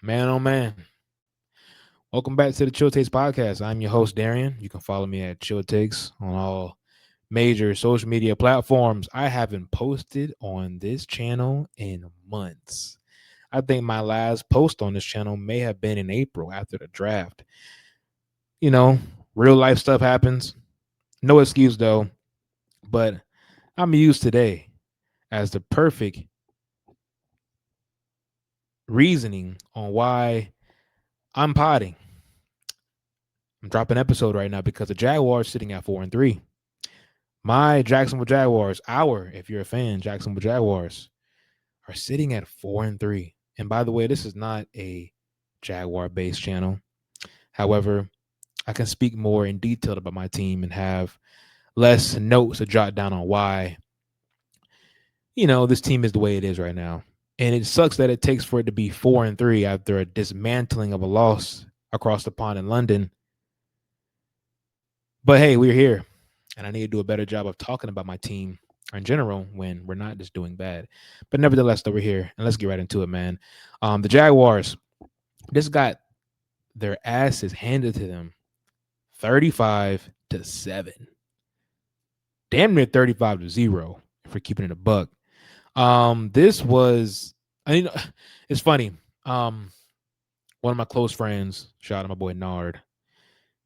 Man, oh man. Welcome back to the Chill Takes podcast. I'm your host, Darian. You can follow me at Chill Takes on all major social media platforms. I haven't posted on this channel in months. I think my last post on this channel may have been in April after the draft. You know, real life stuff happens. No excuse though, but I'm used today as the perfect reasoning on why I'm potting. I'm dropping an episode right now because the Jaguars sitting at 4-3. My Jacksonville Jaguars, if you're a fan, Jacksonville Jaguars are sitting at 4-3. And by the way, this is not a Jaguar based channel. However, I can speak more in detail about my team and have less notes to jot down on why, this team is the way it is right now. And it sucks that it takes for it to be 4-3 after a dismantling of a loss across the pond in London. But hey, we're here. And I need to do a better job of talking about my team in general when we're not just doing bad. But nevertheless, though, we're here. And let's get right into it, man. The Jaguars just got their asses handed to them 35-7. Damn near 35-0 if we're keeping it a buck. This was, it's funny. One of my close friends, shout out to my boy Nard,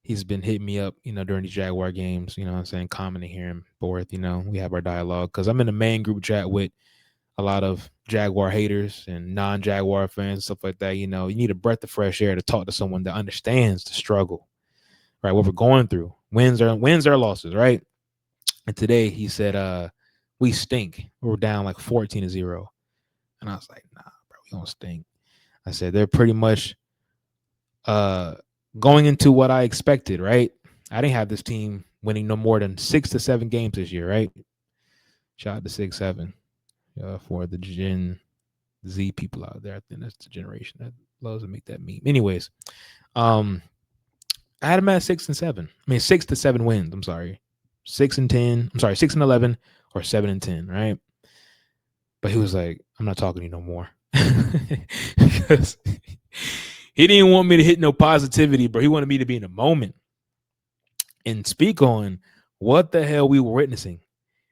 he's been hitting me up, during these Jaguar games, what I'm saying, commenting here and forth, we have our dialogue because I'm in the main group chat with a lot of Jaguar haters and non-Jaguar fans, stuff like that. You need a breath of fresh air to talk to someone that understands the struggle, right? What we're going through, wins or losses, right? And today he said, we stink. We're down like 14-0. And I was like, nah, bro, we don't stink. I said, they're pretty much going into what I expected, right? I didn't have this team winning no more than 6 to 7 games this year, right? Shout out to 6-7 for the Gen Z people out there. I think that's the generation that loves to make that meme. Anyways, I had him at 6-7. I mean, 6 to 7 wins. I'm sorry, 6-10. I'm sorry, 6-11 or 7-10, right? But he was like, I'm not talking to you no more because he didn't want me to hit no positivity, bro. He wanted me to be in the moment and speak on what the hell we were witnessing.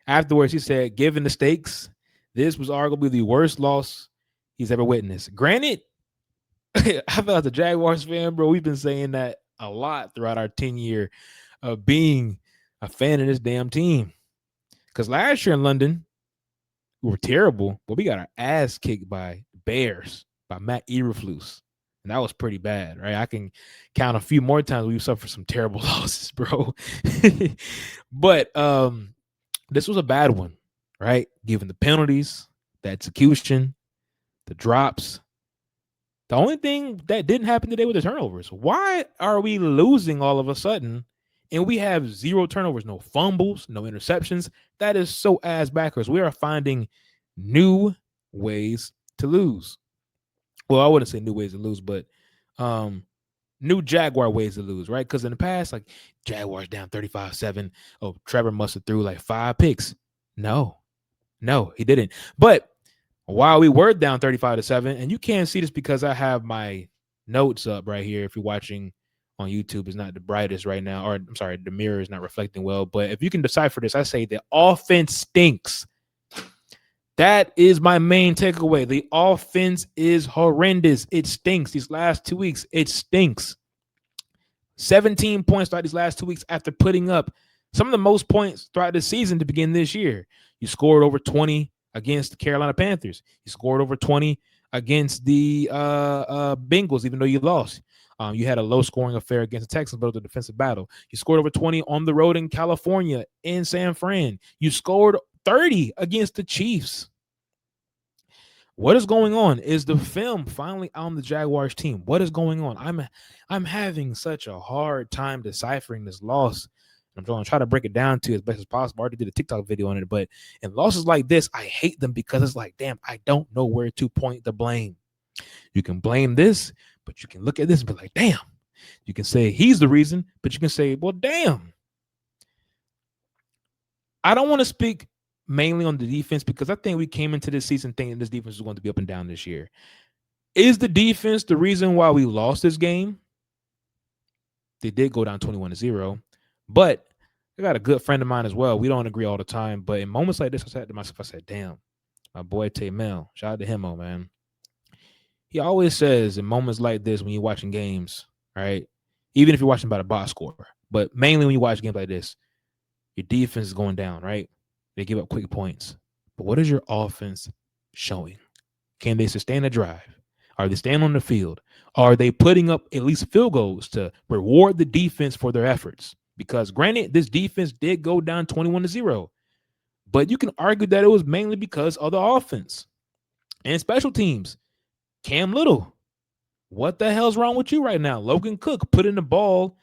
Afterwards, he said, given the stakes, this was arguably the worst loss he's ever witnessed. Granted, I felt as a Jaguars fan, bro, we've been saying that a lot throughout our 10-year of being a fan of this damn team. Because last year in London, we were terrible, but we got our ass kicked by Bears, by Matt Eberflus. And that was pretty bad, right? I can count a few more times we've suffered some terrible losses, bro. But this was a bad one, right? Given the penalties, the execution, the drops. The only thing that didn't happen today were the turnovers. Why are we losing all of a sudden and we have 0 turnovers, no fumbles, no interceptions? That is so ass backwards. We are finding new ways to lose. Well, I wouldn't say new ways to lose, but new Jaguar ways to lose, right? Because in the past, like Jaguars down 35-7. Oh, Trevor must have threw like 5 picks. No, he didn't. But while we were down 35-7, and you can't see this because I have my notes up right here. If you're watching on YouTube, it's not the brightest right now, or I'm sorry, the mirror is not reflecting well. But if you can decipher this, I say the offense stinks. That is my main takeaway. The offense is horrendous. It stinks. These last 2 weeks, it stinks. 17 points throughout these last 2 weeks after putting up some of the most points throughout the season to begin this year. You scored over 20 against the Carolina Panthers. You scored over 20 against the Bengals, even though you lost. You had a low-scoring affair against the Texans, but it was a defensive battle. You scored over 20 on the road in California, in San Fran. You scored 30 against the Chiefs. What is going on? Is the film finally on the Jaguars team? What is going on? I'm having such a hard time deciphering this loss. I'm going to try to break it down to you as best as possible. I already did a TikTok video on it, but in losses like this, I hate them because it's like, damn, I don't know where to point the blame. You can blame this, but you can look at this and be like, damn. You can say he's the reason, but you can say, well, damn. I don't want to speak mainly on the defense because I think we came into this season thinking this defense was going to be up and down this year. Is the defense the reason why we lost this game? They did go down 21-0, but I got a good friend of mine as well. We don't agree all the time, but in moments like this, I said to myself, I said, damn, my boy Tay Mel, shout out to him, man. He always says in moments like this, when you're watching games, right? Even if you're watching by the box score, but mainly when you watch games like this, your defense is going down, right? They give up quick points. But what is your offense showing? Can they sustain a drive? Are they staying on the field? Are they putting up at least field goals to reward the defense for their efforts? Because granted, this defense did go down 21-0, but you can argue that it was mainly because of the offense and special teams. Cam Little, what the hell's wrong with you right now? Logan Cook putting the ball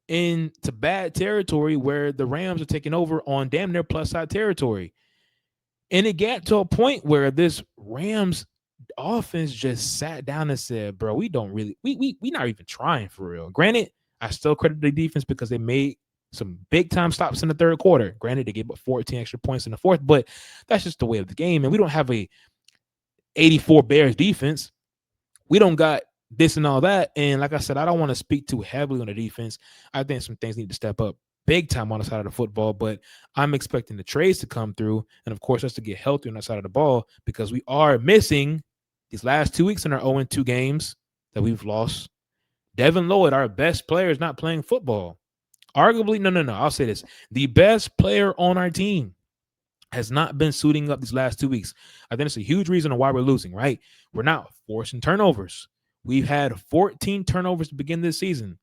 into bad territory where the Rams are taking over on damn near plus side territory. And it got to a point where this Rams offense just sat down and said, bro, we don't really, we not even trying for real. Granted, I still credit the defense because they made some big time stops in the third quarter. Granted, they gave up 14 extra points in the fourth, but that's just the way of the game. And we don't have a 84 Bears defense. We don't got this and all that. And like I said, I don't want to speak too heavily on the defense. I think some things need to step up big time on the side of the football, but I'm expecting the trades to come through. And of course, us to get healthy on that side of the ball because we are missing these last 2 weeks in our 0-2 games that we've lost. Devin Lloyd, our best player, is not playing football. Arguably, no. I'll say this. The best player on our team has not been suiting up these last 2 weeks. I think it's a huge reason why we're losing, right? We're not forcing turnovers. We've had 14 turnovers to begin this season.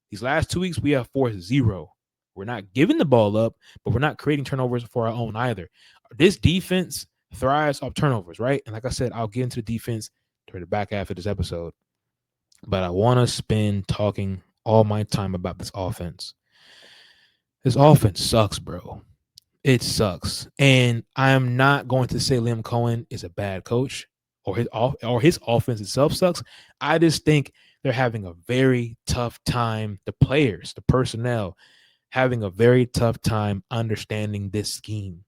These last 2 weeks, we have forced 0. We're not giving the ball up, but we're not creating turnovers for our own either. This defense thrives off turnovers, right? And like I said, I'll get into the defense during the back half of this episode. But I want to spend talking all my time about this offense. This offense sucks, bro. It sucks. And I'm not going to say Liam Cohen is a bad coach or his offense itself sucks. I just think they're having a very tough time. The players, the personnel, having a very tough time understanding this scheme.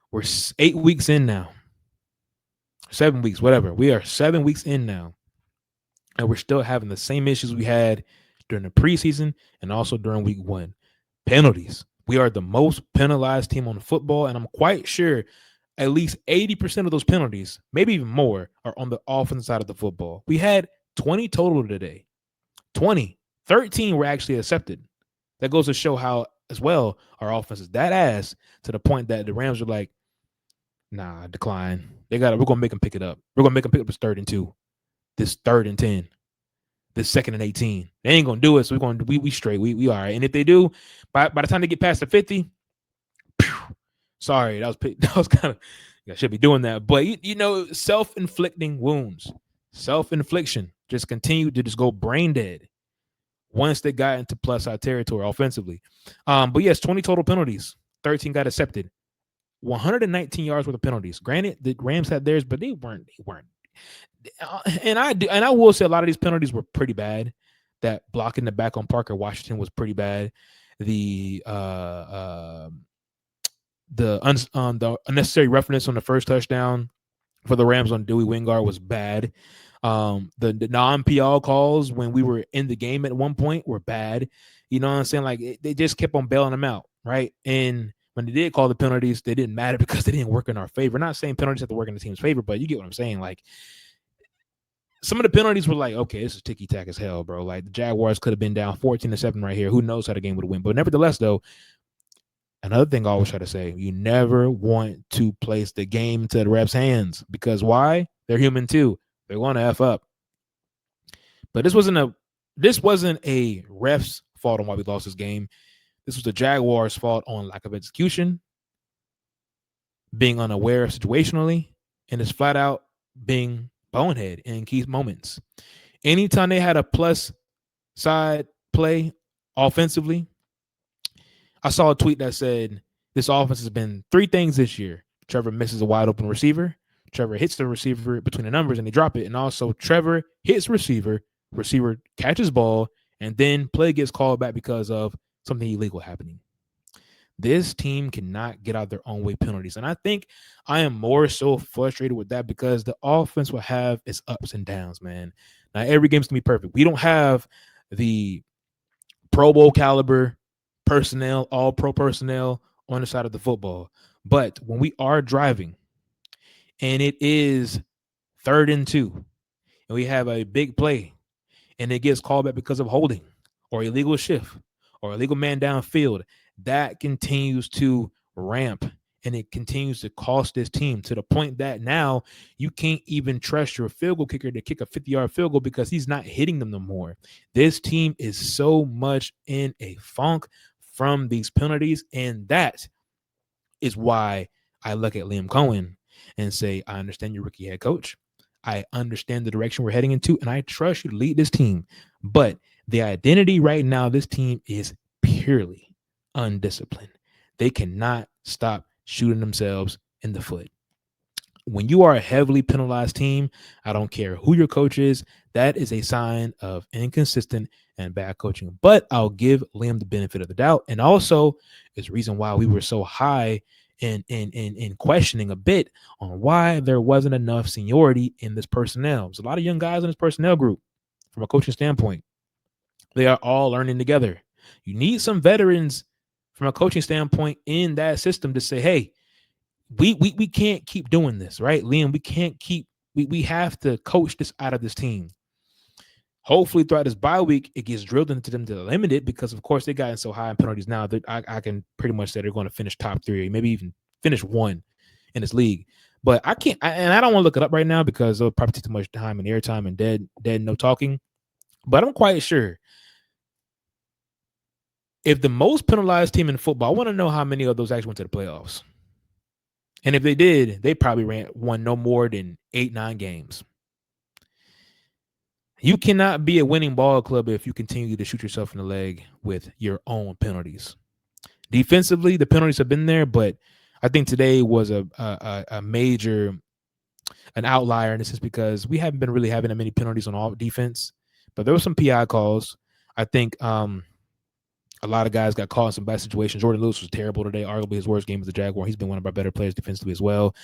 We're 8 weeks in now. 7 weeks, whatever. We are 7 weeks in now. And we're still having the same issues we had during the preseason and also during week 1. Penalties. We are the most penalized team on football, and I'm quite sure at least 80% of those penalties, maybe even more, are on the offensive side of the football. We had 20 total today. 20. 13 were actually accepted. That goes to show how, as well, our offense is that ass to the point that the Rams are like, nah, decline. We're going to make them pick it up. We're going to make them pick up this 3rd and 2, this 3rd and 10, this 2nd and 18. They ain't going to do it, so we're going to we straight. We all right. And if they do, by the time they get past the 50, sorry, that was kind of, I should be doing that. But, self-inflicting wounds, self-infliction just continue to just go brain dead once they got into plus side territory offensively. But yes, 20 total penalties, 13 got accepted, 119 yards worth of penalties. Granted, the Rams had theirs, but they weren't. And I will say a lot of these penalties were pretty bad. That blocking the back on Parker Washington was pretty bad. The unnecessary roughness on the first touchdown for the Rams on Dewey Wingard was bad. The non-PL calls when we were in the game at one point were bad. You know what I'm saying? Like they just kept on bailing them out, right? And when they did call the penalties, they didn't matter because they didn't work in our favor. Not saying penalties have to work in the team's favor, but you get what I'm saying. Like some of the penalties were like, okay, this is ticky-tack as hell, bro. Like the Jaguars could have been down 14-7 right here. Who knows how the game would have went? But nevertheless, though, another thing I always try to say, you never want to place the game into the refs' hands because why? They're human too. They're going to F up. But this wasn't a ref's fault on why we lost this game. This was the Jaguars' fault on lack of execution, being unaware situationally, and it's flat out being bonehead in key moments. Anytime they had a plus side play offensively, I saw a tweet that said this offense has been 3 things this year. Trevor misses a wide open receiver. Trevor hits the receiver between the numbers and they drop it. And also Trevor hits receiver catches ball, and then play gets called back because of something illegal happening. This team cannot get out their own way penalties. And I think I am more so frustrated with that because the offense will have its ups and downs, man. Now, every game's going to be perfect. We don't have the Pro Bowl caliber personnel, all pro personnel on the side of the football. But when we are driving and it is 3rd and 2, and we have a big play and it gets called back because of holding or illegal shift or illegal man downfield, that continues to ramp and it continues to cost this team to the point that now you can't even trust your field goal kicker to kick a 50-yard field goal because he's not hitting them no more. This team is so much in a funk from these penalties, and that is why I look at Liam Cohen and say, I understand your rookie head coach. I understand the direction we're heading into, and I trust you to lead this team. But the identity right now, this team is purely undisciplined. They cannot stop shooting themselves in the foot. When you are a heavily penalized team, I don't care who your coach is, that is a sign of inconsistent and bad coaching. But I'll give Liam the benefit of the doubt. And also, is the reason why we were so high in questioning a bit on why there wasn't enough seniority in this personnel. There's a lot of young guys in this personnel group from a coaching standpoint. They are all learning together. You need some veterans from a coaching standpoint in that system to say, hey, we can't keep doing this, right, Liam? We can't keep we have to coach this out of this team. Hopefully throughout this bye week, it gets drilled into them to limit it because, of course, they got so high in penalties now that I can pretty much say they're going to finish top 3, maybe even finish 1 in this league. But I can't, and I don't want to look it up right now because it'll probably take too much time and airtime and dead no talking. But I'm quite sure if the most penalized team in football, I want to know how many of those actually went to the playoffs. And if they did, they probably won no more than 8-9 games. You cannot be a winning ball club if you continue to shoot yourself in the leg with your own penalties. Defensively, the penalties have been there, but I think today was a major, an outlier, and this is because we haven't been really having that many penalties on all defense. But there were some PI calls. I think a lot of guys got caught in some bad situations. Jordan Lewis was terrible today, arguably his worst game as a Jaguar. He's been one of our better players defensively as well.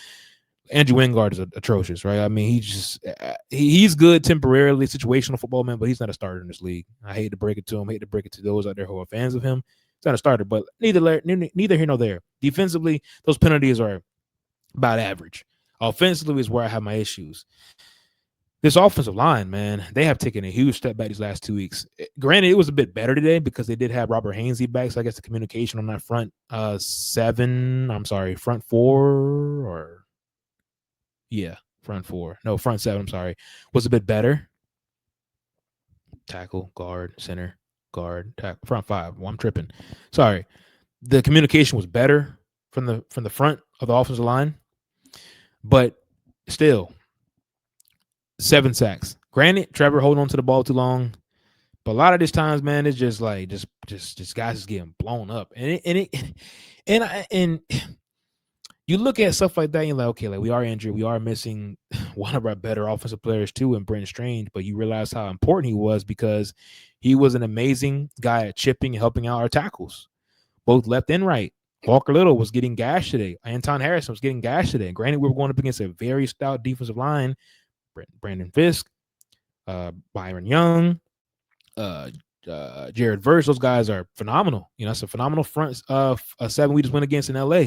Andrew Wingard is atrocious, right? I mean, he's good temporarily, situational football, man, but he's not a starter in this league. I hate to break it to him. I hate to break it to those out there who are fans of him. He's not a starter, but neither here nor there. Defensively, those penalties are about average. Offensively is where I have my issues. This offensive line, man, they have taken a huge step back these last 2 weeks. Granted, it was a bit better today because they did have Robert Hainsey back, so I guess the communication on that front front 4 or – yeah, front 4. No, front 7, I'm sorry. Was a bit better. Tackle, guard, center, guard, tackle, front 5. Well, I'm tripping. Sorry. The communication was better from the front of the offensive line. But still, 7 sacks. Granted, Trevor holding on to the ball too long. But a lot of these times, man, it's just like just guys just getting blown up. And you look at stuff like that, and you're like, okay, like we are injured. We are missing one of our better offensive players too in Brent Strange, but you realize how important he was because he was an amazing guy at chipping and helping out our tackles, both left and right. Walker Little was getting gashed today. Anton Harrison was getting gashed today. Granted, we were going up against a very stout defensive line. Brandon Fisk, Byron Young, Jared Verse, those guys are phenomenal. You know, it's a phenomenal front 7 we just went against in LA.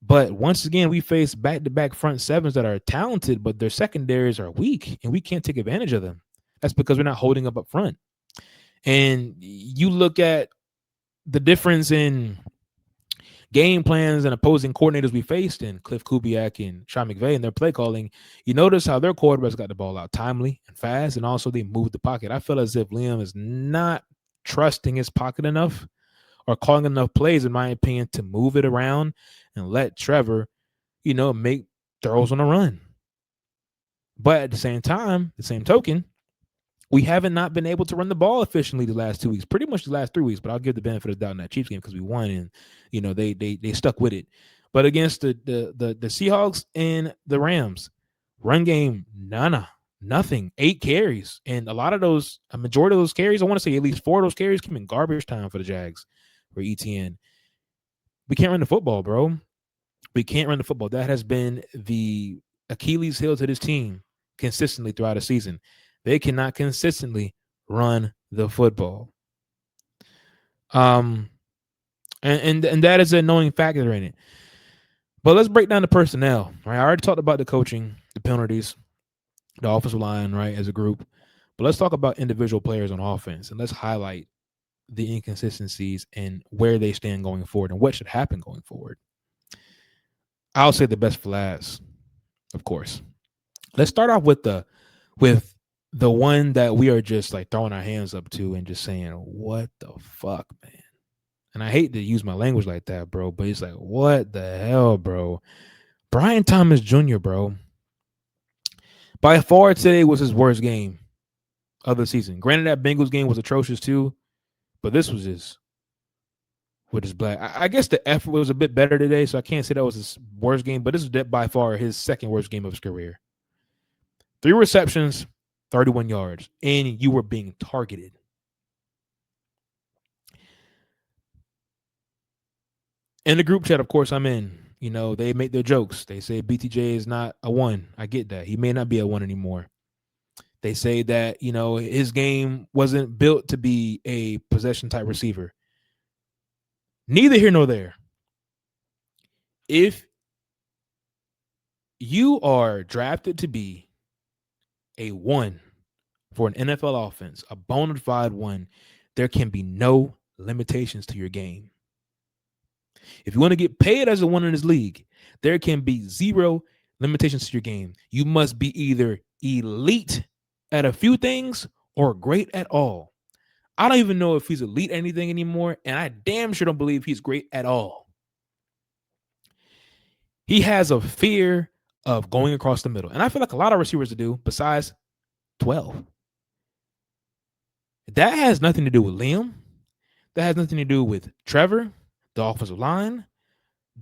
But once again, we face back-to-back front 7s that are talented, but their secondaries are weak, and we can't take advantage of them. That's because we're not holding up front. And you look at the difference in game plans and opposing coordinators we faced in Cliff Kubiak and Sean McVay and their play calling, you notice how their quarterbacks got the ball out timely and fast, and also they moved the pocket. I feel as if Liam is not trusting his pocket enough or calling enough plays, in my opinion, to move it around and let Trevor, make throws on the run. But at the same time, the same token, we haven't not been able to run the ball efficiently the last 2 weeks, pretty much the last 3 weeks. But I'll give the benefit of the doubt in that Chiefs game because we won and they stuck with it. But against the Seahawks and the Rams, run game, nothing. 8 carries, and a majority of those carries, I want to say at least 4 of those carries came in garbage time for the Jags. or ETN. We can't run the football, bro. We can't run the football. That has been the Achilles heel to this team consistently throughout the season. They cannot consistently run the football. And that is an annoying factor in it. But let's break down the personnel. Right, I already talked about the coaching, the penalties, the offensive line, right, as a group. But let's talk about individual players on offense, and let's highlight the inconsistencies and where they stand going forward and what should happen going forward. I'll say the best for last, of course. Let's start off with the one that we are just like throwing our hands up to and just saying, what the fuck, man? And I hate to use my language like that, bro, but it's like, what the hell, bro? Brian Thomas Jr., bro. By far today was his worst game of the season. Granted, that Bengals game was atrocious too, but this was his with his black. I guess the effort was a bit better today, so I can't say that was his worst game, but this was by far his second worst game of his career. 3 receptions, 31 yards, and you were being targeted. In the group chat, of course, I'm in. You know, they make their jokes. They say BTJ is not a 1. I get that. He may not be a 1 anymore. They say that, you know, his game wasn't built to be a possession type receiver. Neither here nor there. If you are drafted to be a 1 for an NFL offense, a bona fide 1, there can be no limitations to your game. If you want to get paid as a 1 in this league, there can be 0 limitations to your game. You must be either elite at a few things or great at all. I don't even know if he's elite at anything anymore, and I damn sure don't believe he's great at all. He has a fear of going across the middle, and I feel like a lot of receivers do, besides 12. That has nothing to do with Liam. That has nothing to do with Trevor, the offensive line.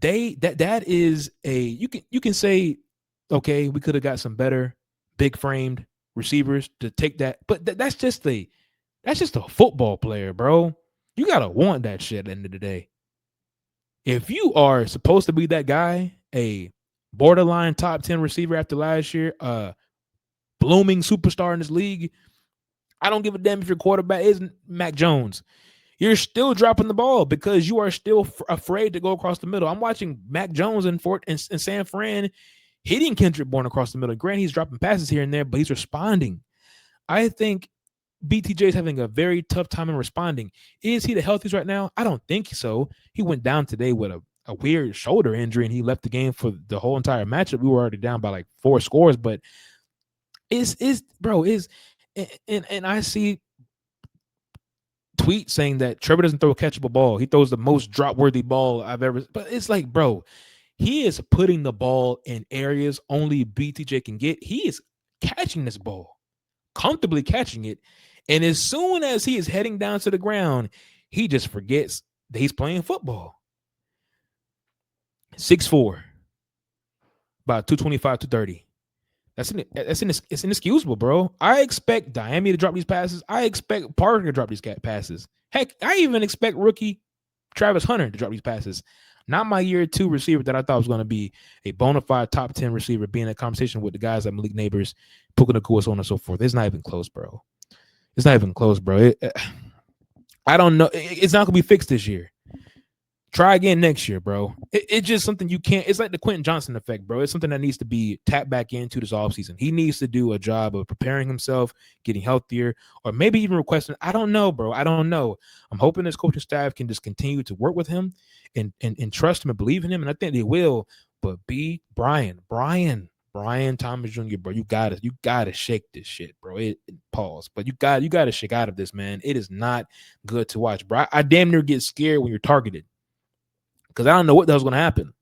That is a you can say, okay, we could have got some better big framed receivers to take that, but that's just a football player, bro. You gotta want that shit at the end of the day. If you are supposed to be that guy, a borderline top 10 receiver after last year, blooming superstar in this league, I don't give a damn if your quarterback is Mac Jones. You're still dropping the ball because you are still afraid to go across the middle. I'm watching Mac Jones in San Fran hitting Kendrick Bourne across the middle. Granted, he's dropping passes here and there, but he's responding. I think BTJ is having a very tough time in responding. Is he the healthiest right now? I don't think so. He went down today with a weird shoulder injury, and he left the game for the whole entire matchup. We were already down by like 4 scores, but and I see tweet saying that Trevor doesn't throw a catchable ball. He throws the most drop-worthy ball I've ever. But it's like, bro, he is putting the ball in areas only BTJ can get. He is catching this ball, comfortably catching it. And as soon as he is heading down to the ground, he just forgets that he's playing football. 6'4", about 225, 230. It's inexcusable, bro. I expect Diami to drop these passes. I expect Parker to drop these passes. Heck, I even expect rookie Travis Hunter to drop these passes. Not my year 2 receiver that I thought was going to be a bona fide top 10 receiver, being in a conversation with the guys like Malik Neighbors, Puka Nacua, so on and so forth. It's not even close, bro. It's not even close, bro. I don't know. It's not going to be fixed this year. Try again next year, bro. It's just something you can't. It's like the Quentin Johnson effect, bro. It's something that needs to be tapped back into this offseason. He needs to do a job of preparing himself, getting healthier, or maybe even requesting. I don't know, bro. I don't know. I'm hoping this coaching staff can just continue to work with him and trust him and believe in him. And I think they will. But Brian Thomas Jr., bro, you gotta shake this shit, bro. Pause. But you gotta shake out of this, man. It is not good to watch, bro. I damn near get scared when you're targeted, because I don't know what the hell's going to happen.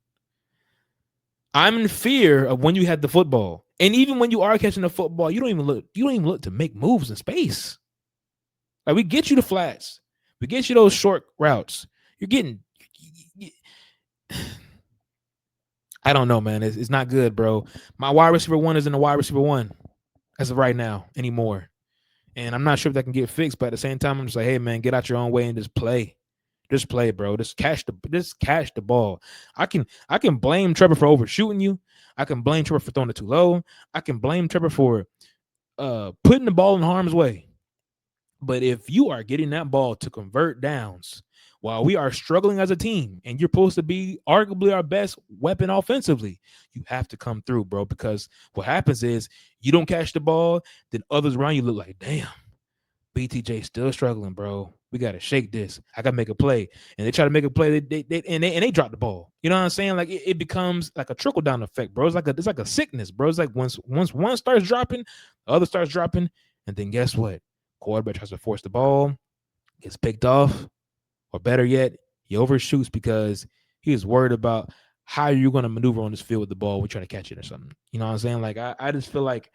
I'm in fear of when you had the football. And even when you are catching the football, you don't even look to make moves in space. Like, we get you the flats. We get you those short routes. You're getting I don't know, man. It's not good, bro. My wide receiver 1 isn't a wide receiver 1 as of right now anymore. And I'm not sure if that can get fixed, but at the same time, I'm just like, hey, man, get out your own way and just play. Just play, bro. Just catch the ball. I can blame Trevor for overshooting you. I can blame Trevor for throwing it too low. I can blame Trevor for putting the ball in harm's way. But if you are getting that ball to convert downs while we are struggling as a team and you're supposed to be arguably our best weapon offensively, you have to come through, bro. Because what happens is you don't catch the ball, then others around you look like, damn, BTJ still struggling, bro. We got to shake this. I got to make a play. And they try to make a play, they drop the ball. You know what I'm saying? Like it becomes like a trickle down effect, bro. It's like a sickness, bro. It's like once one starts dropping, the other starts dropping, and then guess what? Quarterback tries to force the ball, gets picked off, or better yet, he overshoots because he is worried about how you're going to maneuver on this field with the ball. We're trying to catch it or something. You know what I'm saying? Like I just feel like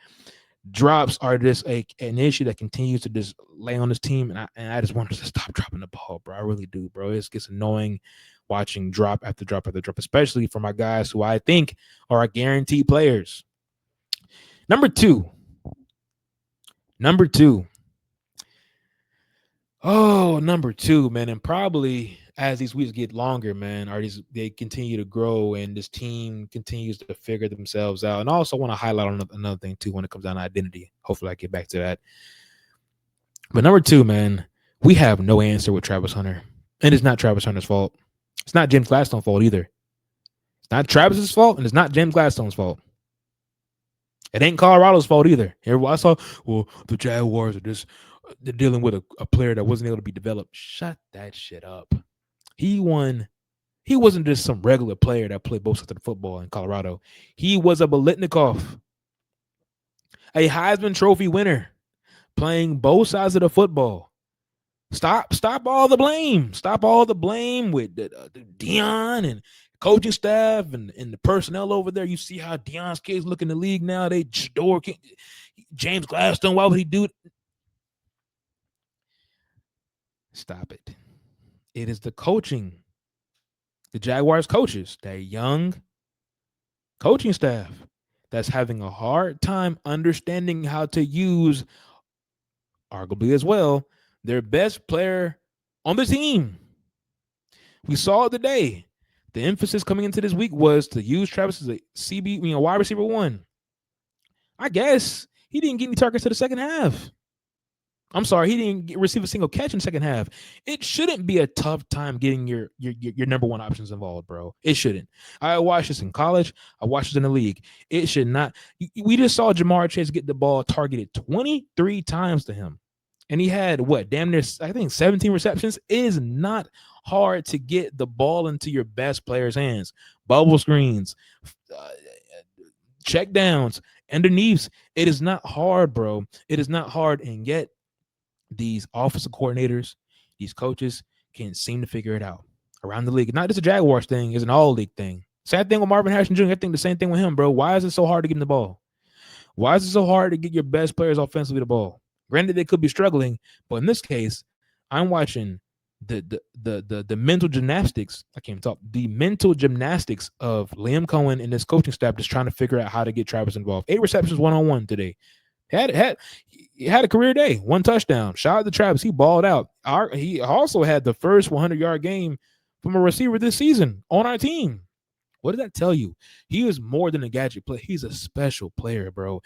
drops are just an issue that continues to just lay on this team, and I just want us to stop dropping the ball, bro. I really do, bro. It gets annoying watching drop after drop after drop, especially for my guys who I think are our guaranteed players. Number two. Oh, number two, man, and probably as these weeks get longer, man, they continue to grow and this team continues to figure themselves out. And I also want to highlight another thing too when it comes down to identity. Hopefully, I get back to that. But number two, man, we have no answer with Travis Hunter, and it's not Travis Hunter's fault. It's not James Gladstone's fault either. It's not Travis's fault, and it's not James Gladstone's fault. It ain't Colorado's fault either. I saw, well, the Jaguars are just they're dealing with a player that wasn't able to be developed. Shut that shit up. He wasn't just some regular player that played both sides of the football in Colorado. He was a Bolitnikov, a Heisman Trophy winner, playing both sides of the football. Stop all the blame. Stop all the blame with Deion and coaching staff and the personnel over there. You see how Deion's kids look in the league now. They adore James Gladstone. Why would he do it? Stop it. It is the coaching, the Jaguars coaches, that young coaching staff that's having a hard time understanding how to use, arguably as well, their best player on the team. We saw it today. The emphasis coming into this week was to use Travis as a wide receiver one. I guess he didn't get any targets to the second half. I'm sorry, he didn't receive a single catch in the second half. It shouldn't be a tough time getting your number one options involved, bro. It shouldn't. I watched this in college. I watched this in the league. It should not. We just saw Jamar Chase get the ball targeted 23 times to him. And he had, damn near, I think, 17 receptions. It is not hard to get the ball into your best player's hands. Bubble screens, check downs, underneaths. It is not hard, bro. It is not hard. And yet, these offensive coordinators, these coaches can't seem to figure it out around the league. Not just a Jaguars thing, it's an all-league thing. Same thing with Marvin Harrison Jr. I think the same thing with him, bro. Why is it so hard to get him the ball? Why is it so hard to get your best players offensively the ball? Granted, they could be struggling, but in this case, I'm watching the mental gymnastics. I can't talk. The mental gymnastics of Liam Cohen and his coaching staff just trying to figure out how to get Travis involved. 8 receptions one-on-one today. He had a career day, 1 touchdown. Shout out to Travis. He balled out. He also had the first 100-yard game from a receiver this season on our team. What does that tell you? He is more than a gadget player. He's a special player, bro.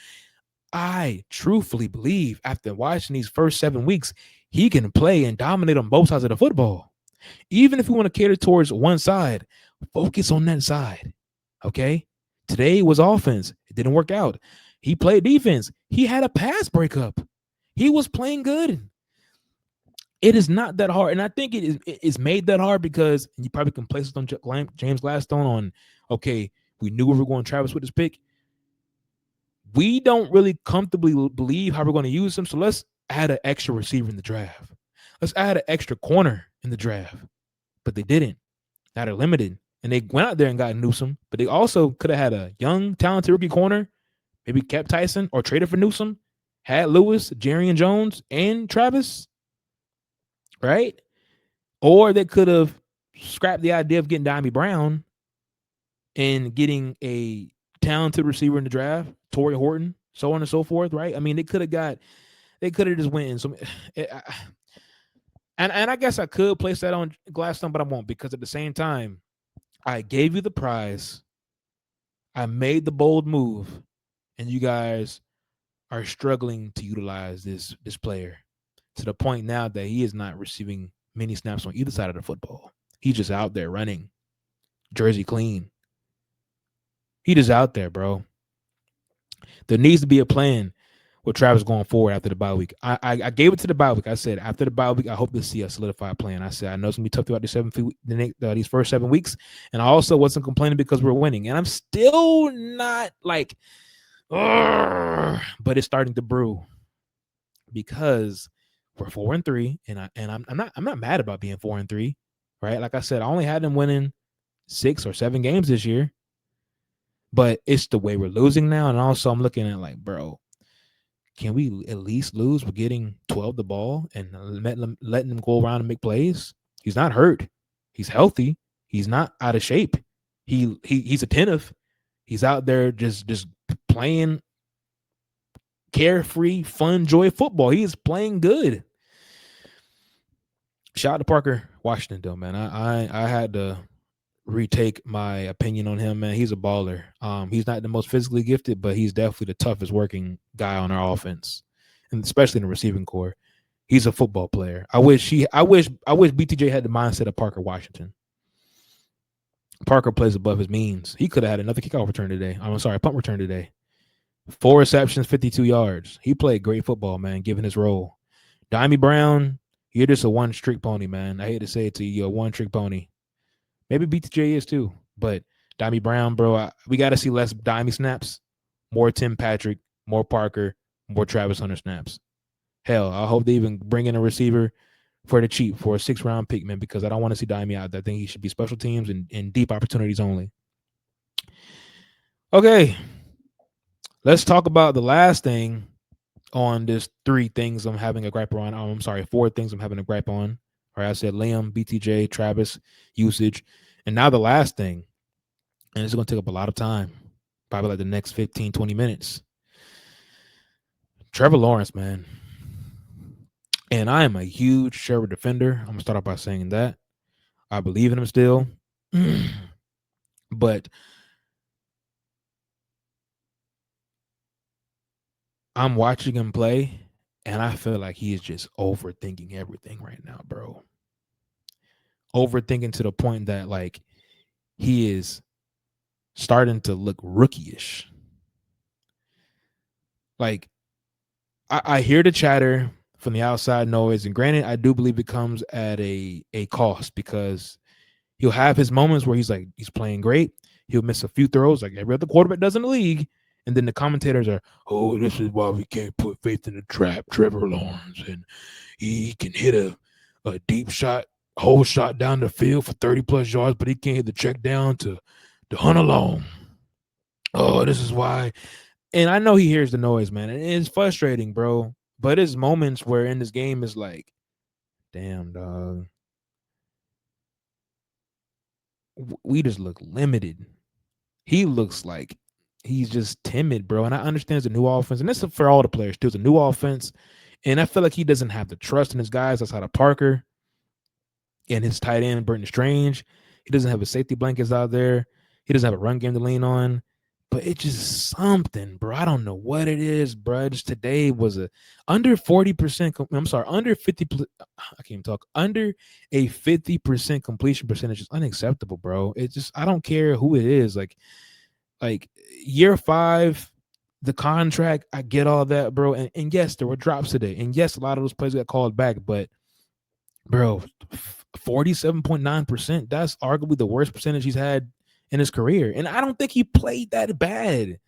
I truthfully believe after watching these first 7 weeks, he can play and dominate on both sides of the football. Even if you want to cater towards one side, focus on that side. Okay? Today was offense. It didn't work out. He played defense. He had a pass breakup. He was playing good. It is not that hard. And I think it's made that hard because you probably can place it on James Gladstone on, okay, we knew we were going Travis with this pick. We don't really comfortably believe how we're going to use him. So let's add an extra receiver in the draft. Let's add an extra corner in the draft. But they didn't. Now they're limited. And they went out there and got Newsome. But they also could have had a young, talented rookie corner. Maybe kept Tyson or traded for Newsome. Had Lewis, Jerry and Jones, and Travis. Right? Or they could have scrapped the idea of getting Dimey Brown and getting a talented receiver in the draft, Torrey Horton, so on and so forth, right? I mean, they could have just went in. So And I guess I could place that on Gladstone, but I won't, because at the same time, I gave you the prize. I made the bold move, and you guys are struggling to utilize this player to the point now that he is not receiving many snaps on either side of the football. He's just out there running, jersey clean. He just out there, bro. There needs to be a plan with Travis going forward after the bye week. I gave it to the bye week. I said after the bye week, I hope to see a solidified plan. I said I know it's gonna be tough throughout these first 7 weeks, and I also wasn't complaining because we're winning, and I'm still not like, but it's starting to brew because we're 4-3, and I'm not mad about being 4-3, right? Like I said, I only had them winning 6 or 7 games this year, but it's the way we're losing now, and also I'm looking at like, bro, can we at least lose? We're getting 12 the ball and letting them go around and make plays. He's not hurt. He's healthy. He's not out of shape. He's attentive. He's out there just playing carefree, fun, joy football. He is playing good. Shout out to Parker Washington, though, man. I had to retake my opinion on him, man. He's a baller. He's not the most physically gifted, but he's definitely the toughest working guy on our offense, and especially in the receiving core. He's a football player. I wish BTJ had the mindset of Parker Washington. Parker plays above his means. He could have had another kickoff return today. I'm sorry, punt return today. 4 receptions, 52 yards. He played great football, man, given his role. Dimey Brown, you're just a one-trick pony, man. I hate to say it to you, you're a one-trick pony. Maybe BTJ is too, but Dimey Brown, bro, we got to see less Dimey snaps, more Tim Patrick, more Parker, more Travis Hunter snaps. Hell, I hope they even bring in a receiver for the cheap for a 6th-round pick, man, because I don't want to see Dimey out there. I think he should be special teams and deep opportunities only. Okay, let's talk about the last thing on this 3 things I'm having a gripe on. I'm sorry, 4 things I'm having a gripe on. All right, I said Liam, BTJ, Travis, usage. And now the last thing, and it's going to take up a lot of time, probably like the next 15, 20 minutes. Trevor Lawrence, man. And I am a huge Trevor defender. I'm going to start off by saying that. I believe in him still. But I'm watching him play, and I feel like he is just overthinking everything right now, bro. Overthinking to the point that, like, he is starting to look rookie-ish. Like, I hear the chatter from the outside noise, and granted, I do believe it comes at a cost, because he'll have his moments where he's playing great. He'll miss a few throws like every other quarterback does in the league, and then the commentators are, "Oh, this is why we can't put faith in the trap, Trevor Lawrence, and he can hit a deep shot, whole shot down the field for 30+ yards, but he can't hit the check down to hunt alone. Oh, this is why." And I know he hears the noise, man, and it's frustrating, bro. But there's moments where in this game is like, damn, dog, we just look limited. He looks like he's just timid, bro. And I understand it's a new offense, and this is for all the players too. It's a new offense, and I feel like he doesn't have the trust in his guys outside of Parker and his tight end, Burton Strange. He doesn't have his safety blankets out there. He doesn't have a run game to lean on. But it's just something, bro. I don't know what it is, bro. Just today was a under 40%. I'm sorry, under 50. I can't even talk. Under a 50% completion percentage is unacceptable, bro. It's just, I don't care who it is. Like year 5, the contract, I get all that, bro. And yes, there were drops today. And yes, a lot of those plays got called back. But, bro, 47.9%, that's arguably the worst percentage he's had in his career. And I don't think he played that bad.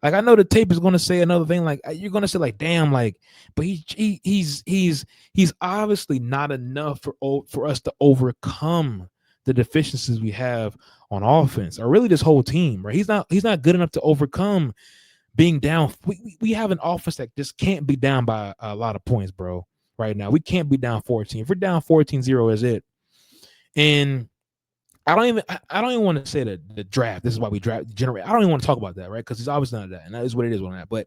Like, I know the tape is going to say another thing. Like, you're going to say, like, damn, like, but he's obviously not enough for us to overcome the deficiencies we have on offense, or really this whole team, right? He's not good enough to overcome being down. We have an offense that just can't be down by a lot of points, bro. Right now, we can't be down 14. If we're down 14-0, is it? And I don't even want to say the draft. This is why we generate. I don't even want to talk about that, right? Because it's obviously not that, and that is what it is on that. But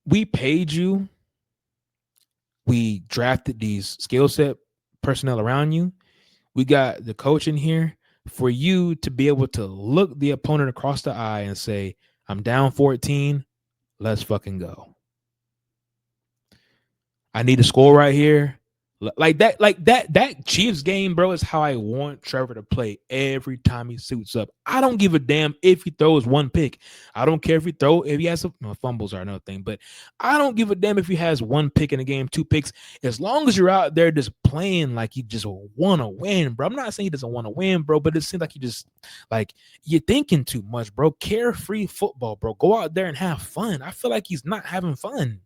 we paid you We drafted these skill set personnel around you. We got the coach in here for you to be able to look the opponent across the eye and say, I'm down 14. Let's fucking go. I need a score right here. That Chiefs game, bro, is how I want Trevor to play every time he suits up. I don't give a damn if he throws one pick. I don't care if he has some fumbles are another thing, but I don't give a damn if he has one pick in a game, 2 picks, as long as you're out there just playing like you just want to win, bro. I'm not saying he doesn't want to win, bro, but it seems like you're thinking too much, bro. Carefree football, bro. Go out there and have fun. I feel like he's not having fun.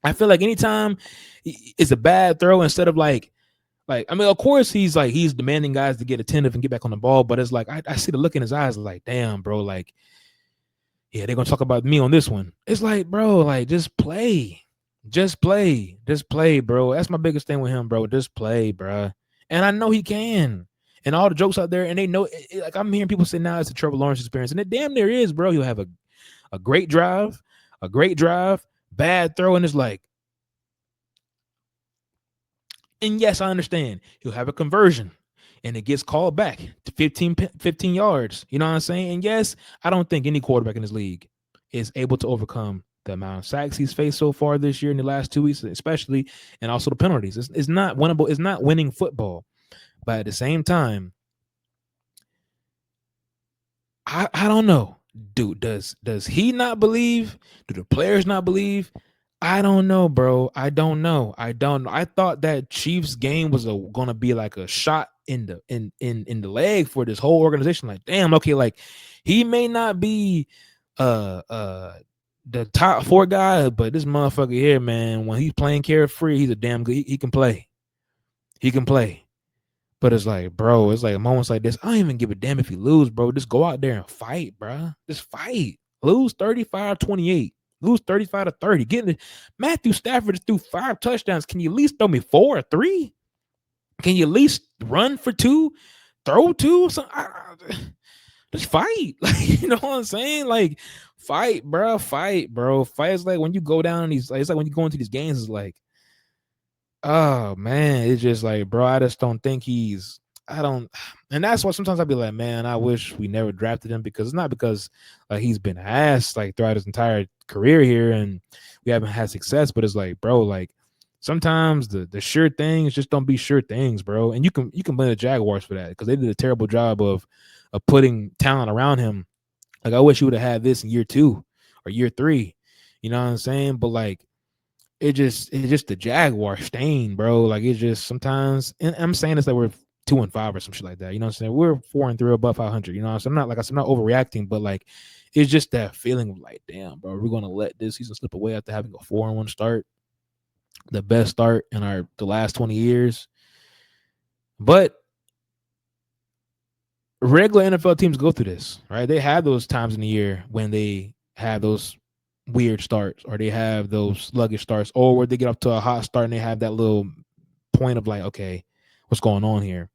I feel like anytime it's a bad throw, instead of I mean, of course he's demanding guys to get attentive and get back on the ball, but it's like I see the look in his eyes, like, damn, bro, like, yeah, they're gonna talk about me on this one. It's like, bro, like, just play, bro. That's my biggest thing with him, bro. Just play, bro. And I know he can. And all the jokes out there, and they know, like, I'm hearing people say now it's the Trevor Lawrence experience, and it damn near is, bro. He'll have a great drive, bad throw, and it's like, and yes, I understand he'll have a conversion and it gets called back to 15 yards. You know what I'm saying? And yes, I don't think any quarterback in this league is able to overcome the amount of sacks he's faced so far this year in the last 2 weeks, especially, and also the penalties. It's not winnable. It's not winning football. But at the same time, I don't know. Dude, does he not believe? Do the players not believe? I don't know, bro. I don't know. I thought that Chiefs game was gonna be like a shot in the leg for this whole organization. Like, damn, okay, like he may not be the top 4 guy, but this motherfucker here, man, when he's playing carefree, he's a damn good. He can play. He can play. But it's like, bro, it's like moments like this. I don't even give a damn if you lose, bro. Just go out there and fight, bro. Just fight. Lose 35-28. Lose 35-30. Getting it. Matthew Stafford threw 5 touchdowns. Can you at least throw me 4 or 3? Can you at least run for 2? Throw 2? Just fight. Like, you know what I'm saying? Like, fight, bro. Fight, bro. Fight is like when you go down these, it's like when you go into these games, it's like, oh man, it's just like, bro, I just don't think and that's why sometimes I'd be like, man, I wish we never drafted him, because it's not because he's been asked like throughout his entire career here and we haven't had success, but it's like, bro, like sometimes the sure things just don't be sure things, bro. And you can blame the Jaguars for that, because they did a terrible job of putting talent around him. Like, I wish you would have had this in year 2 or year 3. You know what I'm saying? But like, it's just the Jaguar stain, bro. Like, it's just sometimes, and I'm saying this like we're 2-5 or some shit like that. You know what I'm saying? We're 4-3 above 500. You know what I'm saying? I'm not overreacting, but like, it's just that feeling of like, damn, bro, we're gonna let this season slip away after having a 4-1 start, the best start in the last 20 years. But regular NFL teams go through this, right? They have those times in the year when they have those weird starts, or they have those sluggish starts, or where they get up to a hot start and they have that little point of like, okay, what's going on here?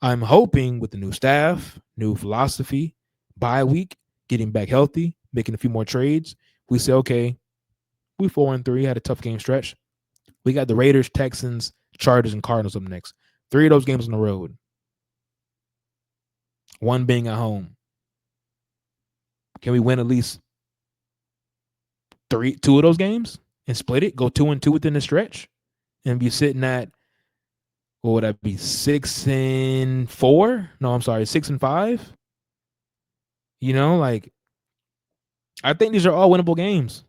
I'm hoping with the new staff, new philosophy, bye week, getting back healthy, making a few more trades, we say, okay, we 4-3, had a tough game stretch. We got the Raiders, Texans, Chargers, and Cardinals up next. 3 of those games on the road, 1 being at home. Can we win at least 2 of those games and split it? Go 2-2 within the stretch and be sitting at, what would that be, 6-4? No, I'm sorry, 6-5. You know, like, I think these are all winnable games.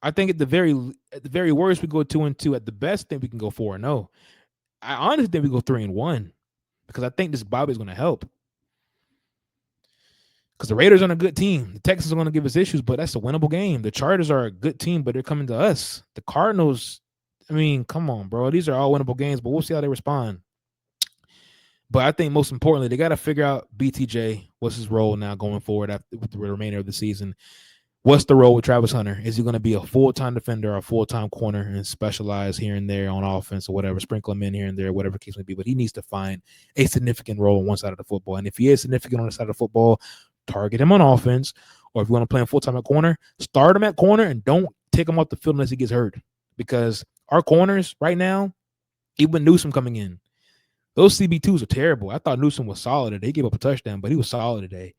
I think at the very worst we go 2-2. At the best, I think we can go 4-0. I honestly think we go 3-1, because I think this Bobby is going to help. Because the Raiders are a good team. The Texans are going to give us issues, but that's a winnable game. The Chargers are a good team, but they're coming to us. The Cardinals, I mean, come on, bro. These are all winnable games, but we'll see how they respond. But I think most importantly, they got to figure out BTJ. What's his role now going forward with the remainder of the season? What's the role with Travis Hunter? Is he going to be a full-time defender or a full-time corner and specialize here and there on offense or whatever, sprinkle him in here and there, whatever the case may be? But he needs to find a significant role on one side of the football. And if he is significant on the side of the football, target him on offense. Or if you want to play him full-time at corner, start him at corner and don't take him off the field unless he gets hurt. Because Our corners right now, even Newsom coming in, those CB2s are terrible. I thought Newsom was solid today. He gave up a touchdown, but he was solid today.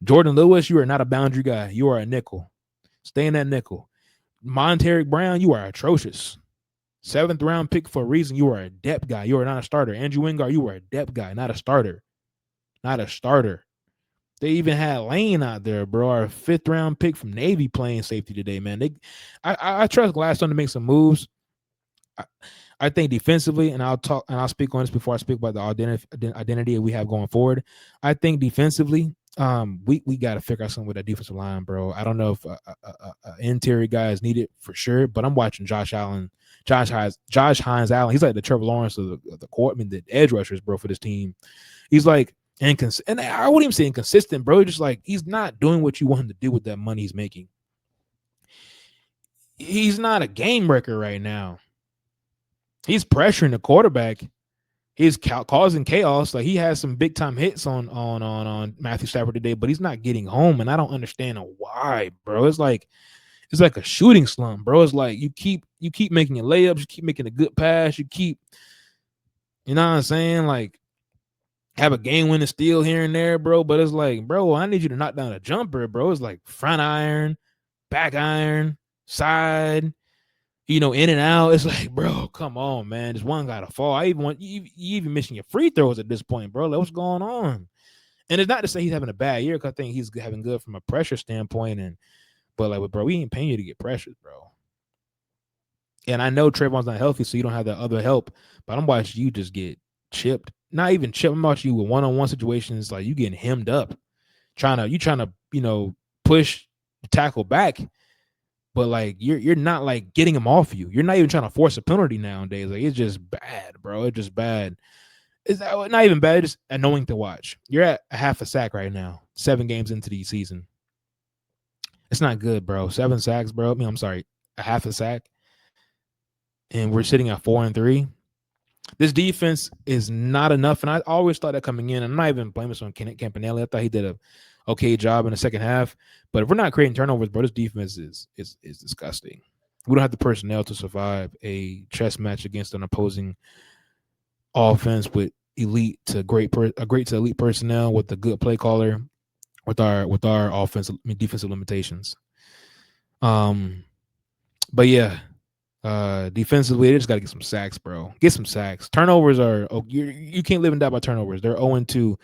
Jordan Lewis, you are not a boundary guy. You are a nickel. Stay in that nickel. Monteric Brown, you are atrocious. 7th round pick for a reason. You are a depth guy. You are not a starter. Andrew Wingard, you are a depth guy, not a starter. Not a starter. They even had Lane out there, bro. Our 5th round pick from Navy playing safety today, man. I trust Gladstone to make some moves. I think defensively, and I'll speak on this before I speak about the identity we have going forward. I think defensively, we got to figure out something with that defensive line, bro. I don't know if an interior guy is needed for sure, but I'm watching Josh Hines Allen. He's like the Trevor Lawrence of the court. I mean, the edge rushers, bro, for this team. He's like inconsistent, and I wouldn't even say inconsistent, bro. Just like he's not doing what you want him to do with that money he's making. He's not a game breaker right now. He's pressuring the quarterback. He's causing chaos. Like he has some big time hits on Matthew Stafford today, but he's not getting home, and I don't understand why, bro. It's like a shooting slump, bro. It's like you keep making your layups, you keep making a good pass, you keep, you know what I'm saying, like have a game winning steal here and there, bro. But it's like, bro, I need you to knock down a jumper, bro. It's like front iron, back iron, side. In and out. It's like, bro, come on, man. This one got to fall. I even want you even missing your free throws at this point, bro. Like, what's going on? And it's not to say he's having a bad year, because I think he's having good from a pressure standpoint. But like, bro, we ain't paying you to get pressured, bro. And I know Trayvon's not healthy, so you don't have that other help. But I'm watching you just get chipped. Not even chipped. I'm watching you with one-on-one situations, like you getting hemmed up, trying to push the tackle back. But like you're not like getting him off you. You're not even trying to force a penalty nowadays. Like it's just bad, bro. It's just bad. It's not even bad. It's just annoying to watch. You're at a half a sack right now, 7 games into the season. It's not good, bro. 7 sacks, bro. I'm sorry, a half a sack, and we're sitting at 4-3. This defense is not enough, and I always thought that coming in. I'm not even blaming this on Campanelli. I thought he did a okay job in the second half. But if we're not creating turnovers, bro, this defense is disgusting. We don't have the personnel to survive a chess match against an opposing offense with elite to great to elite personnel, with a good play caller, with our defensive limitations. But yeah, defensively, they just got to get some sacks, bro. Get some sacks. Turnovers are you can't live and die by turnovers. They're 0-2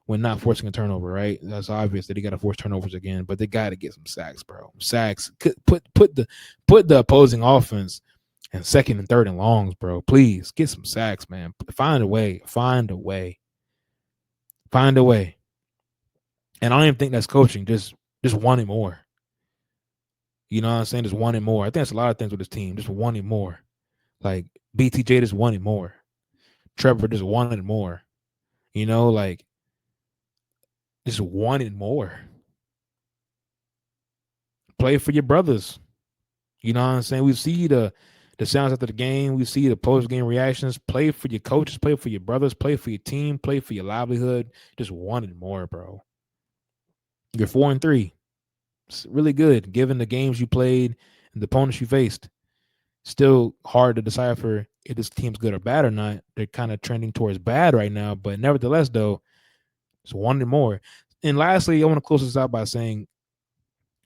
when not forcing a turnover, right? That's obvious that they got to force turnovers again, but they got to get some sacks, bro. Sacks. Put the opposing offense in 2nd and 3rd and longs, bro. Please get some sacks, man. Find a way. And I don't even think that's coaching. Just wanting more. You know what I'm saying? Just wanting more. I think that's a lot of things with this team. Just wanting more. Like BTJ just wanted more. Trevor just wanted more. Like just wanted more. Play for your brothers. You know what I'm saying? We see the sounds after the game. We see the post-game reactions. Play for your coaches. Play for your brothers. Play for your team. Play for your livelihood. Just wanted more, bro. You're 4-3. It's really good, given the games you played and the opponents you faced. Still hard to decipher if this team's good or bad or not. They're kind of trending towards bad right now, but nevertheless, though, it's wanted more. And lastly, I want to close this out by saying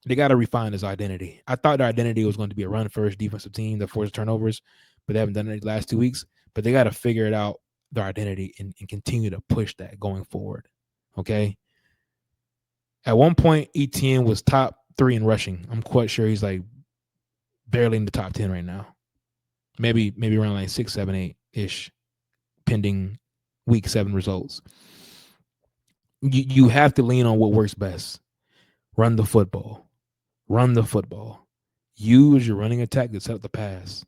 they got to refine his identity. I thought their identity was going to be a run-first defensive team that forces turnovers, but they haven't done it the last 2 weeks. But they got to figure it out, their identity, and continue to push that going forward. Okay? At one point, Etienne was top 3 in rushing. I'm quite sure he's like barely in the top 10 right now. Maybe around like 6, 7, 8-ish, pending week 7 results. You have to lean on what works best. Run the football. Use your running attack to set up the pass.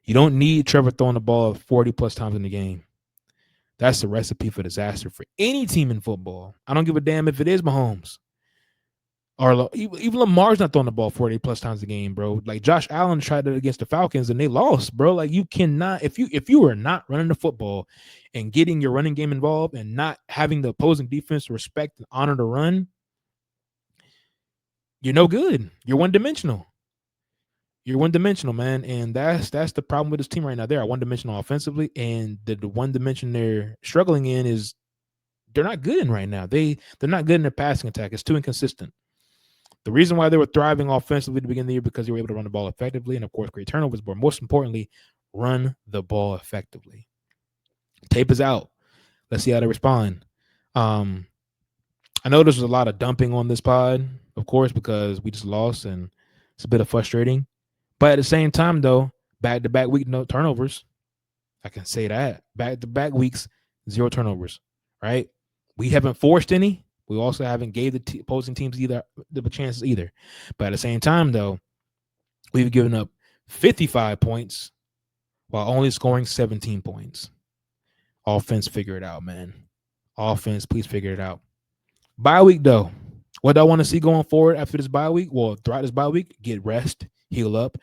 You don't need Trevor throwing the ball 40-plus times in the game. That's the recipe for disaster for any team in football. I don't give a damn if it is Mahomes. Or even Lamar's not throwing the ball 40-plus times a game, bro. Like Josh Allen tried it against the Falcons and they lost, bro. Like you cannot, if you are not running the football and getting your running game involved and not having the opposing defense respect and honor the run, you're no good. You're one-dimensional. You're one dimensional, man, and that's the problem with this team right now. They are one dimensional offensively, and the one dimension they're struggling in is they're not good in right now. They're not good in their passing attack. It's too inconsistent. The reason why they were thriving offensively at the beginning of the year because they were able to run the ball effectively and, of course, create turnovers, but most importantly, run the ball effectively. Tape is out. Let's see how they respond. I know there's a lot of dumping on this pod, of course, because we just lost and it's a bit of frustrating. But at the same time, though, back-to-back week no turnovers. I can say that. Back-to-back weeks, 0 turnovers, right? We haven't forced any. We also haven't gave the opposing teams either the chances either. But at the same time, though, we've given up 55 points while only scoring 17 points. Offense, figure it out, man. Offense, please figure it out. Bye week, though. What do I want to see going forward after this bye week? Well, throughout this bye week, get rest, heal up.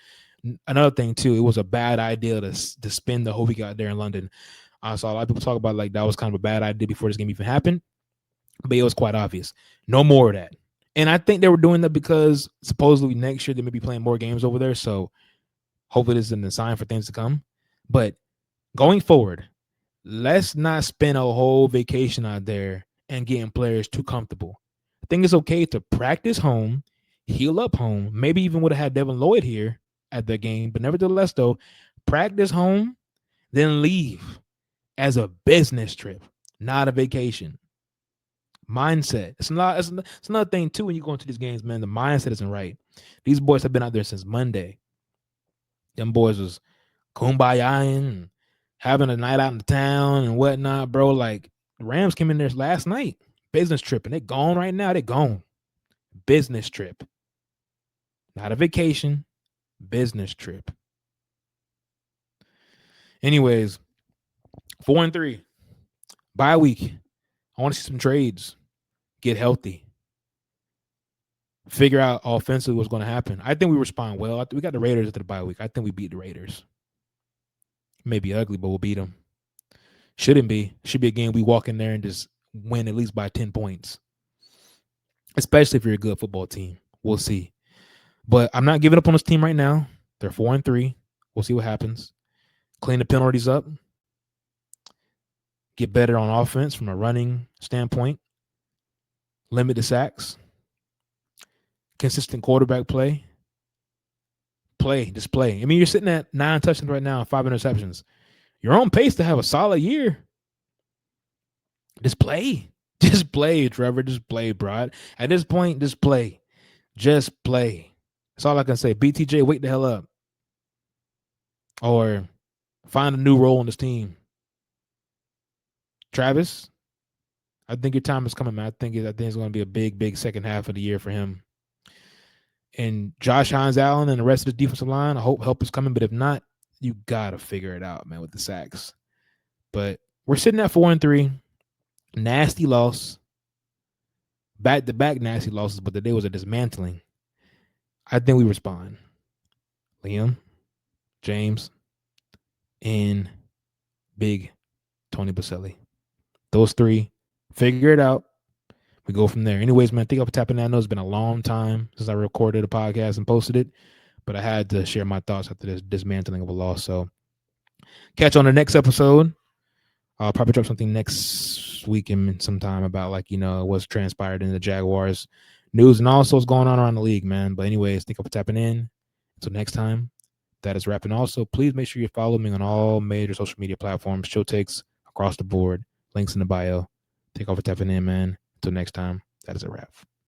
Another thing, too, it was a bad idea to spend the whole week out there in London. I saw a lot of people talk about like that was kind of a bad idea before this game even happened. But it was quite obvious. No more of that. And I think they were doing that because supposedly next year they may be playing more games over there. So hopefully this is a sign for things to come. But going forward, let's not spend a whole vacation out there and getting players too comfortable. I think it's okay to practice home, heal up home. Maybe even would have had Devin Lloyd here at the game. But nevertheless, though, practice home, then leave as a business trip, not a vacation. Mindset. It's another thing, too, when you go into these games, man. The mindset isn't right. These boys have been out there since Monday. Them boys was kumbayaing and having a night out in the town and whatnot, bro. Like, the Rams came in there last night. Business trip, and they're gone right now. They're gone. Business trip. Not a vacation. Business trip. Anyways, 4-3. Bye week. I want to see some trades. Get healthy. Figure out offensively what's going to happen. I think we respond well. We got the Raiders after the bye week. I think we beat the Raiders. Maybe ugly, but we'll beat them. Shouldn't be. Should be a game we walk in there and just win at least by 10 points. Especially if you're a good football team. We'll see. But I'm not giving up on this team right now. They're 4-3. We'll see what happens. Clean the penalties up. Get better on offense from a running standpoint. Limit the sacks. Consistent quarterback play. Just play. I mean, you're sitting at 9 touchdowns right now and 5 interceptions. You're on pace to have a solid year. Just play. Just play, Trevor. Just play, bro. At this point, just play. Just play. That's all I can say. BTJ, wake the hell up. Or find a new role on this team. Travis, I think your time is coming, man. I think it's going to be a big second half of the year for him. And Josh Hines-Allen and the rest of the defensive line, I hope help is coming. But if not, you got to figure it out, man, with the sacks. But we're sitting at 4-3. Nasty loss. Back-to-back nasty losses, but today was a dismantling. I think we respond. Liam, James, and Big Tony Baselli. Those 3, figure it out. We go from there. Anyways, man, thank you for tapping in. I know it's been a long time since I recorded a podcast and posted it, but I had to share my thoughts after this dismantling of a loss. So catch you on the next episode. I'll probably drop something next week in sometime about what's transpired in the Jaguars news and also what's going on around the league, man. But anyways, thank you for tapping in. Until next time, that is wrapping. Also, please make sure you follow me on all major social media platforms. Show takes across the board. Links in the bio. Thank you for tapping in, man. Until next time, that is a wrap.